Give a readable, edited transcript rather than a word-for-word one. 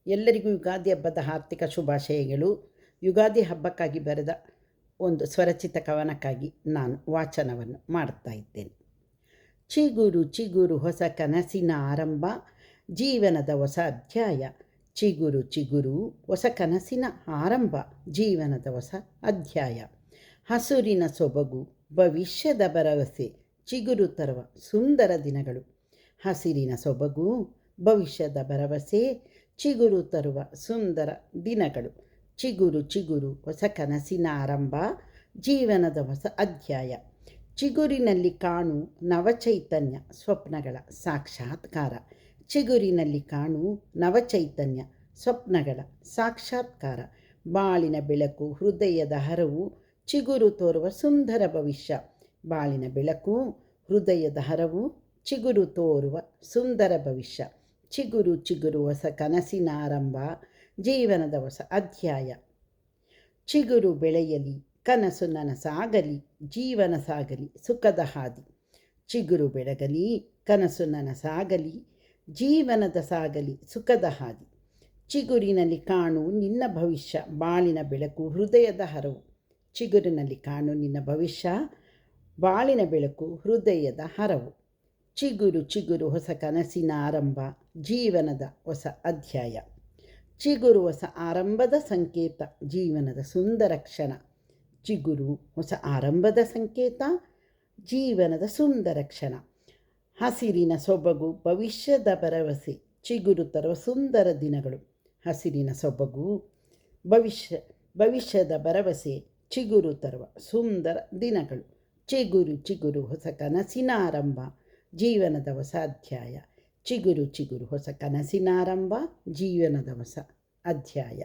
ಎಲ್ಲರಿಗೂ ಯುಗಾದಿ ಹಬ್ಬದ ಆರ್ಥಿಕ ಶುಭಾಶಯಗಳು. ಯುಗಾದಿ ಹಬ್ಬಕ್ಕಾಗಿ ಬರೆದ ಒಂದು ಸ್ವರಚಿತ ಕವನಕ್ಕಾಗಿ ನಾನು ವಾಚನವನ್ನು ಮಾಡ್ತಾ ಇದ್ದೇನೆ. ಚಿಗುರು ಚಿಗುರು ಹೊಸ ಕನಸಿನ ಆರಂಭ, ಜೀವನದ ಹೊಸ ಅಧ್ಯಾಯ. ಚಿಗುರು ಚಿಗುರು ಹೊಸ ಕನಸಿನ ಆರಂಭ, ಜೀವನದ ಹೊಸ ಅಧ್ಯಾಯ. ಹಸುರಿನ ಸೊಬಗು ಭವಿಷ್ಯದ ಭರವಸೆ, ಚಿಗುರು ತರುವ ಸುಂದರ ದಿನಗಳು. ಹಸಿರಿನ ಸೊಬಗು ಭವಿಷ್ಯದ ಭರವಸೆ, ಚಿಗುರು ತರುವ ಸುಂದರ ದಿನಗಳು. ಚಿಗುರು ಚಿಗುರು ಹೊಸ ಕನಸಿನ ಆರಂಭ, ಜೀವನದ ಹೊಸ ಅಧ್ಯಾಯ. ಚಿಗುರಿನಲ್ಲಿ ಕಾಣು ನವಚೈತನ್ಯ ಸ್ವಪ್ನಗಳ ಸಾಕ್ಷಾತ್ಕಾರ. ಚಿಗುರಿನಲ್ಲಿ ಕಾಣು ನವಚೈತನ್ಯ ಸ್ವಪ್ನಗಳ ಸಾಕ್ಷಾತ್ಕಾರ. ಬಾಳಿನ ಬೆಳಕು ಹೃದಯದ ಹರವು, ಚಿಗುರು ತೋರುವ ಸುಂದರ ಭವಿಷ್ಯ. ಬಾಳಿನ ಬೆಳಕು ಹೃದಯದ ಹರವು, ಚಿಗುರು ತೋರುವ ಸುಂದರ ಭವಿಷ್ಯ. ಚಿಗುರು ಚಿಗುರು ಹೊಸ ಕನಸಿನ ಆರಂಭ, ಜೀವನದ ಹೊಸ ಅಧ್ಯಾಯ. ಚಿಗುರು ಬೆಳೆಯಲಿ ಕನಸು ನನಸಾಗಲಿ, ಜೀವನ ಸಾಗಲಿ ಸುಖದ ಹಾದಿ. ಚಿಗುರು ಬೆಳಗಲಿ ಕನಸು ನನಸಾಗಲಿ, ಜೀವನದ ಸಾಗಲಿ ಸುಖದ ಹಾದಿ. ಚಿಗುರಿನಲ್ಲಿ ಕಾಣು ನಿನ್ನ ಭವಿಷ್ಯ, ಬಾಳಿನ ಬೆಳಕು ಹೃದಯದ ಹರವು. ಚಿಗುರಿನಲ್ಲಿ ಕಾಣು ನಿನ್ನ ಭವಿಷ್ಯ, ಬಾಳಿನ ಬೆಳಕು ಹೃದಯದ ಹರವು. ಚಿಗುರು ಚಿಗುರು ಹೊಸ ಕನಸಿನ ಆರಂಭ, ಜೀವನದ ಹೊಸ ಅಧ್ಯಾಯ. ಚಿಗುರು ಹೊಸ ಆರಂಭದ ಸಂಕೇತ, ಜೀವನದ ಸುಂದರ ಕ್ಷಣ. ಚಿಗುರು ಹೊಸ ಆರಂಭದ ಸಂಕೇತ, ಜೀವನದ ಸುಂದರ ಕ್ಷಣ. ಹಸಿರಿನ ಸೊಬಗು ಭವಿಷ್ಯದ ಭರವಸೆ, ಚಿಗುರು ತರುವ ಸುಂದರ ದಿನಗಳು. ಹಸಿರಿನ ಸೊಬಗು ಭವಿಷ್ಯದ ಭರವಸೆ, ಚಿಗುರು ತರುವ ಸುಂದರ ದಿನಗಳು. ಚಿಗುರು ಚಿಗುರು ಹೊಸ ಕನಸಿನ ಆರಂಭ, ಜೀವನದ ಹೊಸ ಅಧ್ಯಾಯ. ಚಿಗುರು ಚಿಗುರು ಹೊಸ ಕನಸಿನ ಆರಂಭ, ಜೀವನದ ಹೊಸ ಅಧ್ಯಾಯ.